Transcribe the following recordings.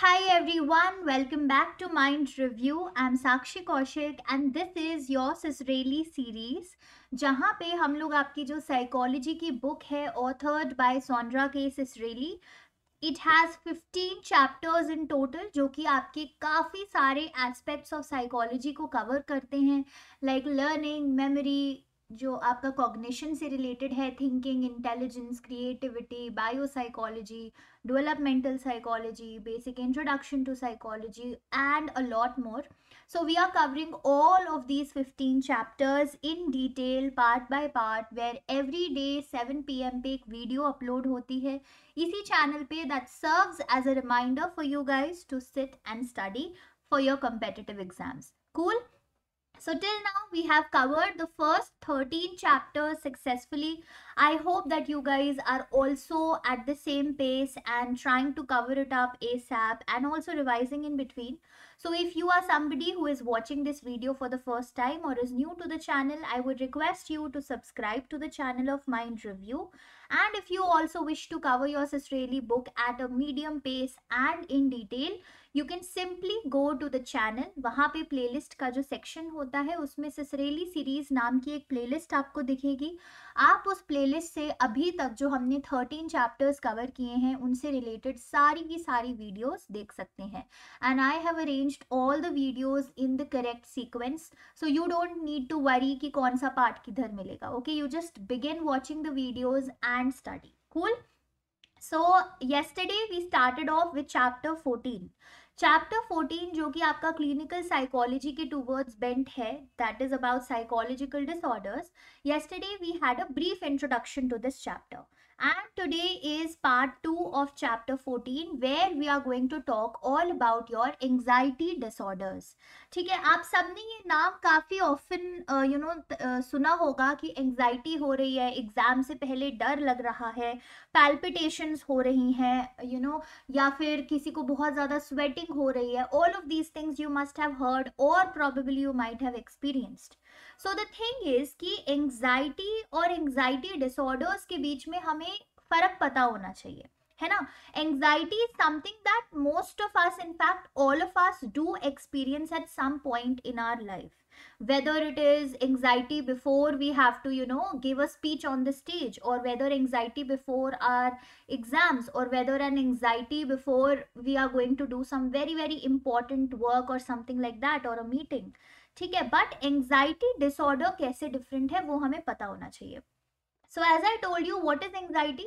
Hi everyone, welcome back to Mind Review. I'm Sakshi Kaushik and this is your Israeli series जहाँ पे हम लोग आपकी जो साइकोलॉजी की बुक है ऑथर्ड बाय सोंड्रा केस इसरेली it has 15 chapters in total जो कि आपके काफ़ी सारे एस्पेक्ट्स ऑफ साइकोलॉजी को कवर करते हैं लाइक लर्निंग मेमोरी जो आपका कॉग्निशन से रिलेटेड है thinking intelligence creativity biopsychology developmental psychology, basic introduction to psychology, and a lot more. So, we are covering all of these 15 chapters in detail, part by part, where every day 7 p.m. पे एक video upload होती है इसी channel पे that serves as a reminder for you guys to sit and study for your competitive exams. Cool? So till now we have covered the first 13 chapters successfully. I hope that you guys are also at the same pace and trying to cover it up ASAP and also revising in between. So if you are somebody who is watching this video for the first time or is new to the channel, I would request you to subscribe to the channel of Mind Review. And if you also wish to cover your Israeli book at a medium pace and in detail, you can simply go to the channel. वहाँ पे playlist का जो section होता है उसमें सिसरेली series नाम की एक प्लेलिस्ट आपको दिखेगी. आप उस प्लेलिस्ट से अभी तक जो हमने 13 चैप्टर्स कवर किए हैं उनसे रिलेटेड सारी की सारी वीडियोस देख सकते हैं. And I have arranged all the videos in the correct sequence, so you don't need to worry कि कौन सा पार्ट किधर मिलेगा. Okay, you just begin watching the videos and study. Cool. So yesterday we started off with chapter 14. Chapter 14 जो कि आपका clinical psychology के towards bent है, that is about psychological disorders. yesterday we had a brief introduction to this chapter and today is part 2 of chapter 14 where we are going to talk all about your anxiety disorders. ठीक है, आप सबने ये नाम काफ़ी often सुना होगा कि एंजाइटी हो रही है, एग्जाम से पहले डर लग रहा है, पैल्पिटेशंस हो रही हैं, या फिर किसी को बहुत ज़्यादा स्वेटिंग हो रही है. All of these things you must have heard और probably you might have experienced. So the thing is कि एंजाइटी और एंजाइटी डिसऑर्डर्स के बीच में हमें फर्क पता होना चाहिए, है ना. Anxiety is something that most of us, in fact all of us do experience at some point in our life, whether it is anxiety before we have to give a speech on the stage, or whether anxiety before our exams, or whether an anxiety before we are going to do some very very important work or something like that, or a meeting. ठीक है, but anxiety disorder कैसे different है वो हमें पता होना चाहिए. So as I told you, what is anxiety?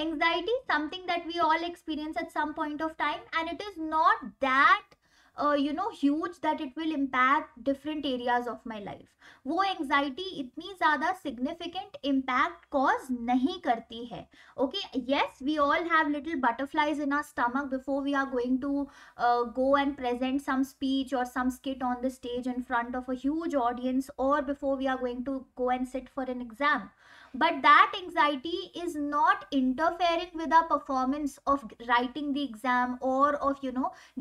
Anxiety is something that we all experience at some point of time, and it is not that huge that it will impact different areas of my life. वो anxiety इतनी ज़्यादा significant impact cause नहीं करती है. Okay, yes, we all have little butterflies in our stomach before we are going to go and present some speech or some skit on the stage in front of a huge audience, or before we are going to go and sit for an exam. But that anxiety is not interfering with our performance of writing the exam, or of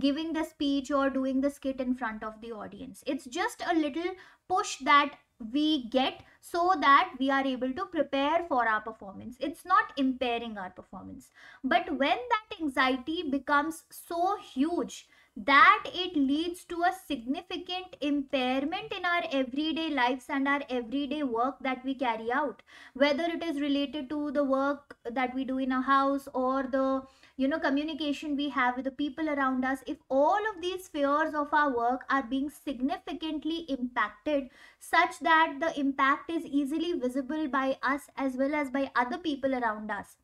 giving the speech or doing the skit in front of the audience. It's just a little push that we get so that we are able to prepare for our performance. It's not impairing our performance. But when that anxiety becomes so huge that it leads to a significant impairment in our everyday lives and our everyday work that we carry out, whether it is related to the work that we do in a house, or the communication we have with the people around us, if all of these spheres of our work are being significantly impacted such that the impact is easily visible by us as well as by other people around us,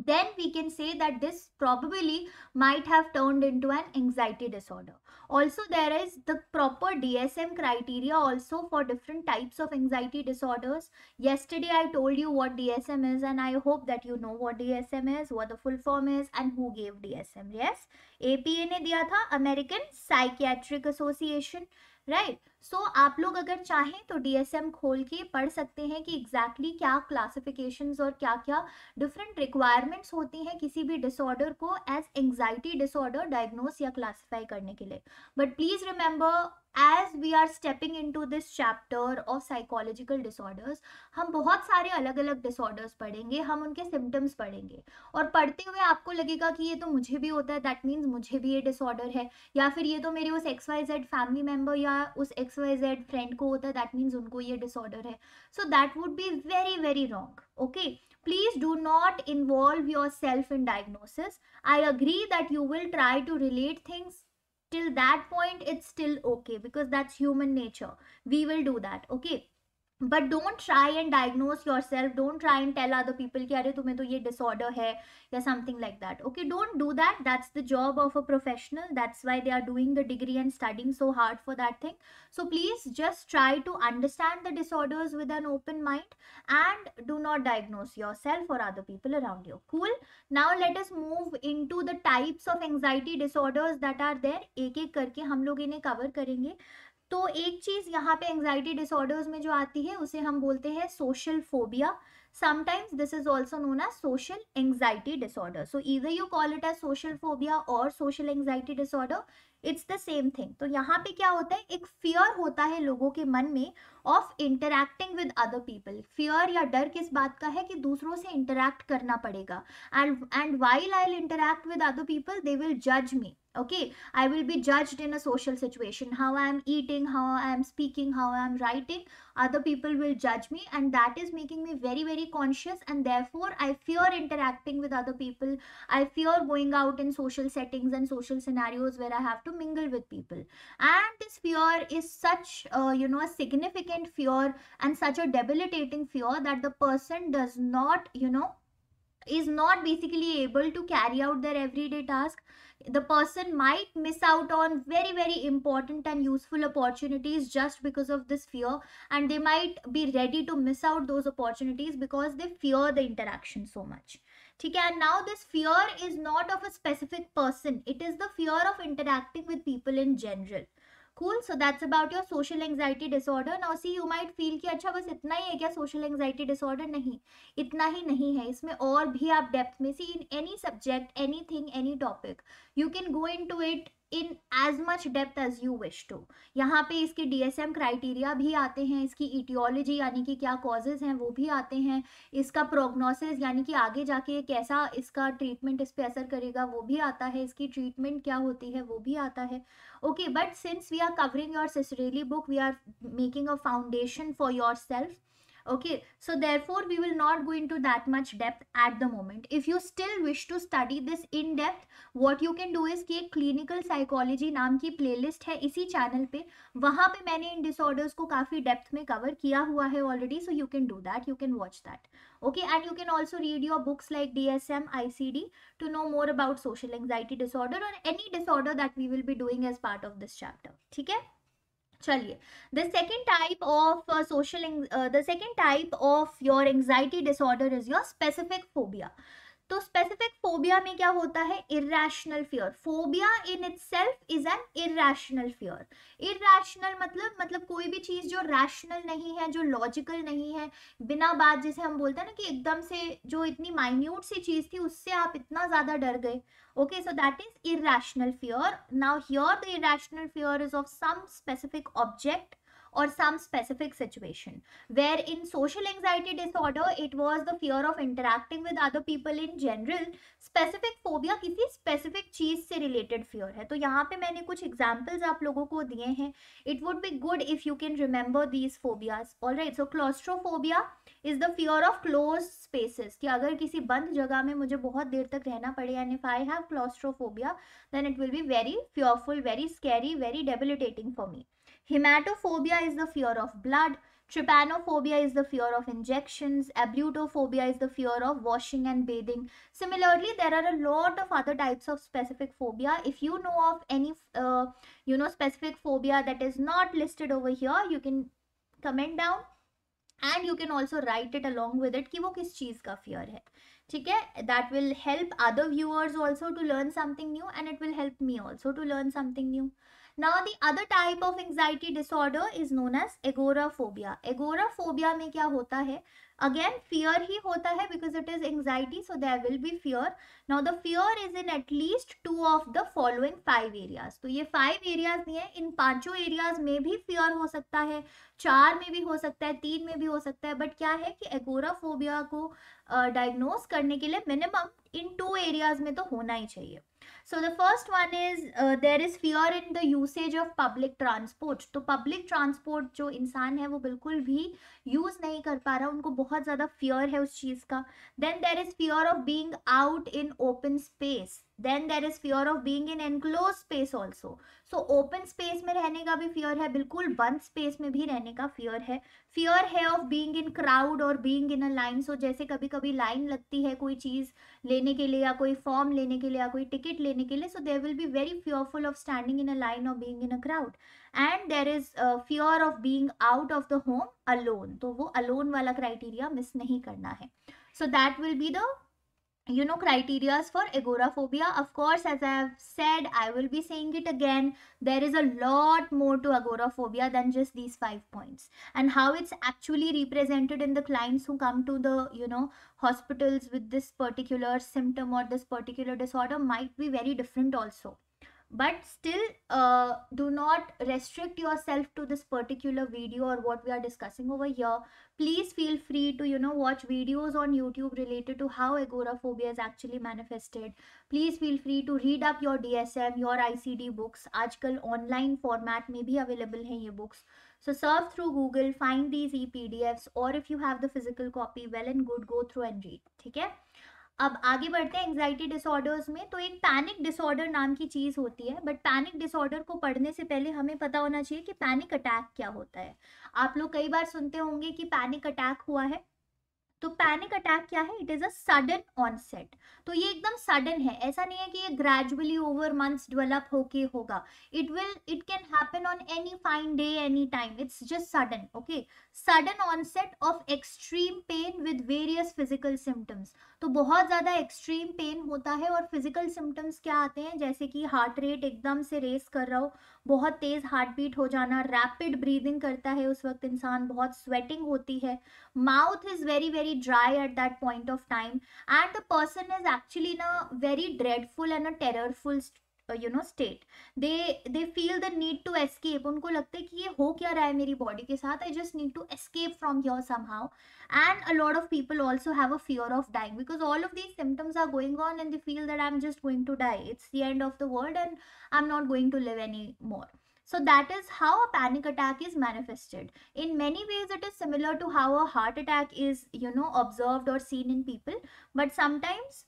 then we can say that this probably might have turned into an anxiety disorder. Also, there is the proper DSM criteria also for different types of anxiety disorders. Yesterday I told you what DSM is, and I hope that you know what DSM is, what the full form is, and who gave DSM. Yes, APA ने दिया था, American Psychiatric Association, right? सो आप लोग अगर चाहें तो DSM खोल के पढ़ सकते हैं कि एग्जैक्टली क्या क्लासिफिकेशंस और क्या क्या डिफरेंट रिक्वायरमेंट्स होती हैं किसी भी डिसऑर्डर को एज एंग्जाइटी डिसऑर्डर डायग्नोस या क्लासिफाई करने के लिए. But please remember, as we are stepping into this chapter of psychological disorders, हम बहुत सारे अलग अलग डिसऑर्डर्स पढ़ेंगे, हम उनके सिम्टम्स पढ़ेंगे, और पढ़ते हुए आपको लगेगा कि ये तो मुझे भी होता है, दैट मीन्स मुझे भी ये डिसऑर्डर है, या फिर ये तो मेरे उस XYZ फैमिली मेंबर या उस XYZ फ्रेंड को होता है, दैट मीन्स उनको ये डिसऑर्डर है. So that would be very very wrong. Okay, please do not involve yourself in diagnosis. I agree that you will try to relate things. Till that point it's still okay because that's human nature. We will do that. Okay, but don't try and diagnose yourself. Don't try and tell other people कि अरे तुम्हें तो ये disorder है या something like that. Okay, don't do that. That's the job of a professional. That's why they are doing the degree and studying so hard for that thing. So please just try to understand the disorders with an open mind and do not diagnose yourself or other people around you. Cool. Now let us move into the types of anxiety disorders that are there. एक एक करके हम लोग इन्हें cover करेंगे. तो एक चीज यहाँ पे एंजाइटी डिसऑर्डर्स में जो आती है उसे हम बोलते हैं social phobia. Sometimes this is also known as social anxiety disorder. So either you call it as social phobia और social anxiety disorder, it's the same thing. तो यहाँ पे क्या होता है, एक फियर होता है लोगों के मन में of interacting with other people. Fear या डर किस बात का है कि दूसरों से इंटरैक्ट करना पड़ेगा, and while I will interact with other people they will जज मी. Okay, I will be judged in a social situation, how I am eating, how I am speaking, how I am writing. Other people will judge me, and that is making me very very conscious, and therefore I fear interacting with other people. I fear going out in social settings and social scenarios where I have to mingle with people. And this fear is such a significant fear and such a debilitating fear that the person does not is not basically able to carry out their everyday task. The person might miss out on very very important and useful opportunities just because of this fear, and they might be ready to miss out those opportunities because they fear the interaction so much. Okay, and now this fear is not of a specific person, it is the fear of interacting with people in general. Cool. So that's about your social anxiety disorder. Now see, you might feel कि अच्छा बस इतना ही है क्या social anxiety disorder? नहीं, इतना ही नहीं है, इसमें और भी आप डेप्थ में, see, in any subject, anything, any topic, you can go into it in as much depth as you wish to. यहाँ पे इसके DSM क्राइटेरिया भी आते हैं, इसकी etiology यानी कि क्या causes हैं वो भी आते हैं, इसका prognosis यानी कि आगे जाके कैसा इसका ट्रीटमेंट इस पे असर करेगा वो भी आता है, इसकी ट्रीटमेंट क्या होती है वो भी आता है. Okay, but since we are covering your Cicerelli book, we are making a foundation for yourself. Okay, so therefore we will not go into that much depth at the moment. If you still wish to study this in depth, what you can do is कि एक clinical psychology नाम की playlist है इसी channel पे, वहाँ पे मैंने इन disorders को काफ़ी depth में cover किया हुआ है already, so you can do that, you can watch that. Okay, and you can also read your books like DSM, ICD to know more about social anxiety disorder or any disorder that we will be doing as part of this chapter. ठीक है, चलिए. The second type of the second type of your anxiety disorder is your specific phobia. तो specific phobia में क्या होता है, irrational fear. Phobia in itself is an irrational fear. Irrational मतलब कोई भी चीज जो रैशनल नहीं है, जो लॉजिकल नहीं है, बिना बात, जैसे हम बोलते हैं ना कि एकदम से जो इतनी माइन्यूट सी चीज थी उससे आप इतना ज्यादा डर गए. Okay, so that is irrational fear. Now here the irrational fear is of some specific object or some specific situation, where in social anxiety disorder it was the fear of interacting with other people in general. Specific phobia किसी specific चीज से related fear है. तो यहाँ पे मैंने कुछ examples आप लोगों को दिए हैं. It would be good if you can remember these phobias. Alright, so claustrophobia is the fear of closed spaces, कि अगर किसी बंद जगह में मुझे बहुत देर तक रहना पड़े, and if I have claustrophobia, then it will be very fearful, very scary, very debilitating for me. Hematophobia is the fear of blood. Trypanophobia is the fear of injections. Ablutophobia is the fear of washing and bathing. Similarly, there are a lot of other types of specific phobia. If you know of any specific phobia that is not listed over here, you can comment down and you can also write it along with it कि वो किस चीज का fear है. ठीक है, that will help other viewers also to learn something new and it will help me also to learn something new. Now the other type of anxiety disorder is known as agoraphobia. Agoraphobia में क्या होता है, again fear ही होता है because it is anxiety, so there will be fear. Now the fear is in at least 2 of the following 5 areas. तो ये 5 areas नहीं है, इन पांचों areas में भी fear हो सकता है, 4 में भी हो सकता है, 3 में भी हो सकता है, बट क्या है कि एगोराफोबिया को डायग्नोज करने के लिए मिनिमम इन 2 एरियाज में तो होना ही चाहिए. So the first one is there is fear in the usage of public transport. तो public transport जो इंसान है वो बिल्कुल भी यूज नहीं कर पा रहा, उनको बहुत ज्यादा फियर है उस चीज का. Then there is fear of being out in open space. Then there is fear of being in enclosed space also. So open space में रहने का भी फियर है, बिल्कुल बंद स्पेस में भी रहने का फियर है. फियर है ऑफ बीइंग इन क्राउड और बीइंग इन अ लाइन. सो जैसे कभी कभी लाइन लगती है कोई चीज लेने के लिए या कोई फॉर्म लेने के लिए या कोई टिकट लेने के लिए, so there will be very fearful of standing in a line और being in a crowd. And there is fear of being out of the home alone. तो वो अलोन वाला क्राइटेरिया मिस नहीं करना है. So that will be the criteria for agoraphobia. Of course, as I have said, I will be saying it again, there is a lot more to agoraphobia than just these 5 points, and how it's actually represented in the clients who come to the hospitals with this particular symptom or this particular disorder might be very different also. But still, do not restrict yourself to this particular video or what we are discussing over here. Please feel free to watch videos on YouTube related to how agoraphobia is actually manifested. Please feel free to read up your DSM, your ICD books. आजकल online format में भी available हैं ये books. So surf through Google, find these e-PDFs, or if you have the physical copy, well and good, go through and read. ठीक है. अब आगे बढ़ते हैं एंजाइटी डिसऑर्डर्स में. तो एक पैनिक डिसऑर्डर नाम की चीज होती है, बट पैनिक डिसऑर्डर को पढ़ने से पहले हमें पता होना चाहिए कि पैनिक अटैक क्या होता है. आप लोग कई बार सुनते होंगे कि पैनिक अटैक हुआ है. तो पैनिक अटैक क्या है, it is a sudden onset. तो ये एकदम सडन है, ऐसा नहीं है कि ये ग्रेजुअली ओवर मंथ्स डेवलप होके होगा. It can happen on any fine day, any time. It's just sudden. Okay, sudden onset of extreme pain with various physical symptoms. तो बहुत ज्यादा एक्सट्रीम पेन होता है और फिजिकल सिम्टम्स क्या आते हैं, जैसे कि हार्ट रेट एकदम से रेस कर रहा हो, बहुत तेज हार्ट बीट हो जाना, रैपिड ब्रीदिंग करता है उस वक्त इंसान, बहुत स्वेटिंग होती है, mouth is very very dry at that point of time, and the person is actually in a very dreadful and a terrorful state. they feel the need to escape. उनको लगता है कि ये हो क्या रहा है मेरी बॉडी के साथ, I just need to escape from here somehow. And a lot of people also have a fear of dying because all of these symptoms are going on and they feel that I'm just going to die, it's the end of the world and I'm not going to live anymore. So that is how a panic attack is manifested. In many ways, it is similar to how a heart attack is, observed or seen in people. But sometimes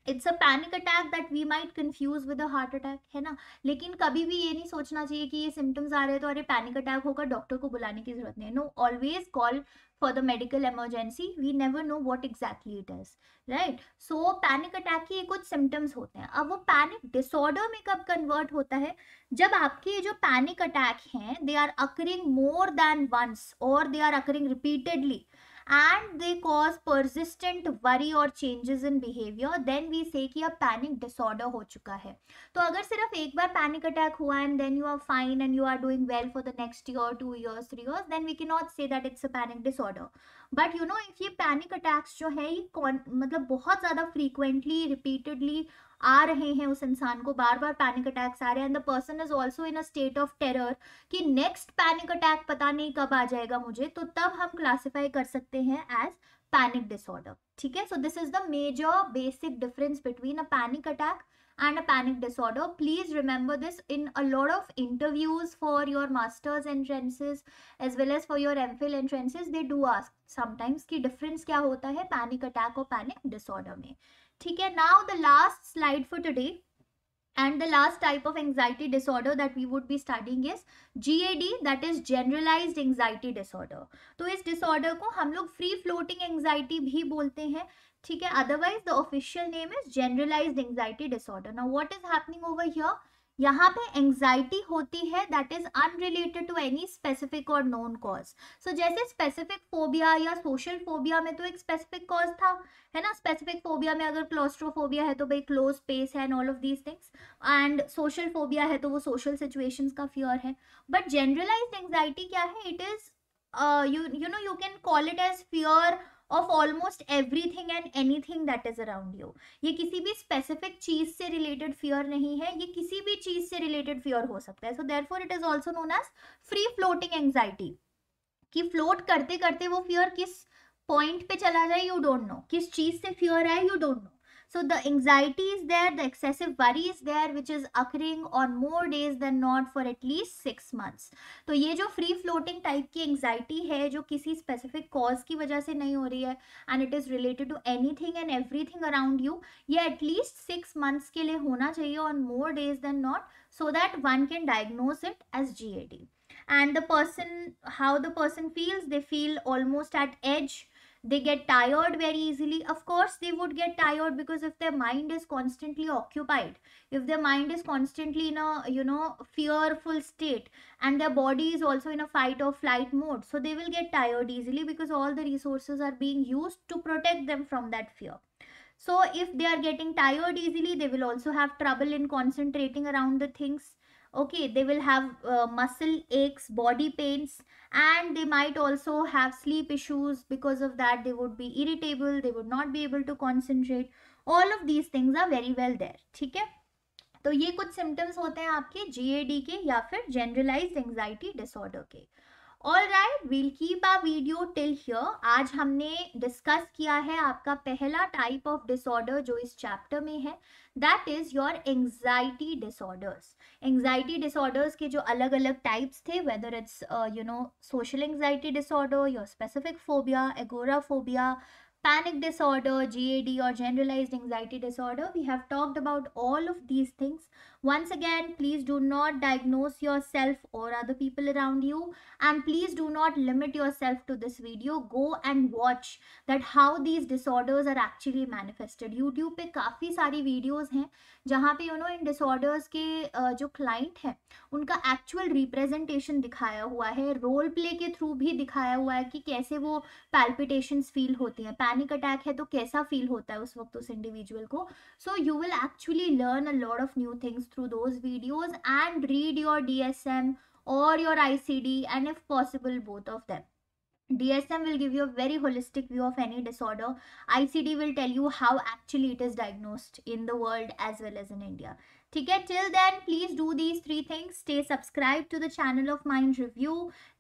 it's a panic attack that we might confuse with a heart attack, है ना. लेकिन कभी भी ये नहीं सोचना चाहिए कि ये symptoms आ रहे हैं तो अरे पैनिक अटैक होगा, डॉक्टर को बुलाने की जरूरत नहीं है. No, always call for the medical emergency. We never know what exactly it is, right? So panic attack के कुछ symptoms होते हैं. अब वो panic disorder में कब convert होता है, जब आपके जो panic attack हैं they are occurring more than once or they are occurring repeatedly and they cause persistent worry or changes in behavior, then we say कि अब panic disorder हो चुका है. तो अगर सिर्फ एक बार panic attack हुआ and then you are fine and you are doing well for the next year, 2 years, 3 years, then we cannot say that it's a panic disorder. But if ये panic attacks जो है ये मतलब बहुत ज़्यादा frequently, repeatedly आ रहे हैं, उस इंसान को बार बार पैनिक अटैक्स आ रहे हैं, and the person is also in a state of terror कि नेक्स्ट पैनिक अटैक पता नहीं कब आ जाएगा मुझे, तो तब हम क्लासिफाई कर सकते हैं एज पैनिक डिसऑर्डर. ठीक है, so this is the major basic difference between a panic attack and a panic disorder. Please remember this in a lot of interviews for your master's entrances as well as for your MPhil entrances. They do ask sometimes कि difference क्या होता है panic attack और panic disorder में. ठीक है, now the last slide for today and the last type of anxiety disorder that we would be studying is GAD, that is generalized anxiety disorder. तो इस disorder को हम लोग free floating anxiety भी बोलते हैं. ठीक है, otherwise the official name is generalized anxiety disorder. Now what is happening over here, यहाँ पे एंजाइटी होती है that is unrelated to any specific और नोन कॉज. सो जैसे स्पेसिफिक फोबिया या सोशल फोबिया में तो एक स्पेसिफिक कॉज था, है ना. स्पेसिफिक फोबिया में अगर क्लोस्ट्रोफोबिया है तो भाई क्लोज स्पेस है and all of these things, and social phobia है तो वो सोशल सिचुएशंस का फियर है. बट जनरलाइज्ड एंजाइटी क्या है, it is you can call it as fear of almost everything and anything that is around you. ये किसी भी स्पेसिफिक चीज से रिलेटेड फियर नहीं है, ये किसी भी चीज से रिलेटेड फियर हो सकता है. So therefore it is also known as free floating anxiety, कि फ्लोट करते करते वो फियर किस पॉइंट पे चला जाए यू डोंट नो, किस चीज से फियर है you don't know. So the anxiety is there, the excessive worry is there, which is occurring on more days than not for at least 6 months. तो ये जो free floating type की anxiety है जो किसी specific cause की वजह से नहीं हो रही है and it is related to anything and everything around you, ये at least 6 months के लिए होना चाहिए on more days than not, so that one can diagnose it as GAD. And the person, how the person feels, they feel almost at edge, they get tired very easily. Of course they would get tired because if their mind is constantly occupied, if their mind is constantly in a fearful state, and their body is also in a fight or flight mode, so they will get tired easily because all the resources are being used to protect them from that fear. So if they are getting tired easily, they will also have trouble in concentrating around the things. Okay, they will have muscle aches, body pains, and they might also have sleep issues. Because of that they would be irritable, they would not be able to concentrate. All of these things are very well there. ठीक है, तो ये कुछ symptoms होते हैं आपके GAD के या फिर जनरलाइज्ड एंजाइटी डिसऑर्डर के. All right, we'll keep a video till here. आज हमने डिस्कस किया है आपका पहला टाइप ऑफ डिसऑर्डर जो इस चैप्टर में है, that is your anxiety disorders. Anxiety disorders के जो अलग अलग टाइप्स थे, whether it's social anxiety disorder, your specific phobia, agoraphobia, panic disorder, GAD, or generalized anxiety disorder. We have talked about all of these things. Once again, please do not diagnose yourself or other people around you, and please do not limit yourself to this video. Go and watch that how these disorders are actually manifested. YouTube पे काफ़ी सारी videos हैं जहाँ पे इन disorders के जो client हैं उनका एक्चुअल रिप्रेजेंटेशन दिखाया हुआ है, रोल प्ले के थ्रू भी दिखाया हुआ है कि कैसे वो पैल्पिटेशंस फील होती हैं, पैनिक अटैक है तो कैसा फील होता है उस वक्त उस इंडिविजुअल को. So you will actually learn a lot of new things through those videos and read your DSM or your ICD, and if possible both of them. DSM will give you a very holistic view of any disorder. ICD will tell you how actually it is diagnosed in the world as well as in India. ठीक है, till then please do these 3 things. Stay subscribed to the channel of Mind Review.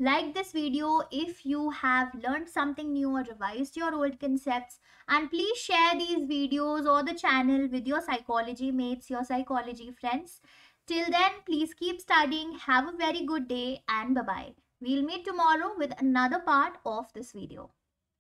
Like this video if you have learned something new or revised your old concepts. And please share these videos or the channel with your psychology mates, your psychology friends. Till then, please keep studying. Have a very good day and bye-bye. We'll meet tomorrow with another part of this video.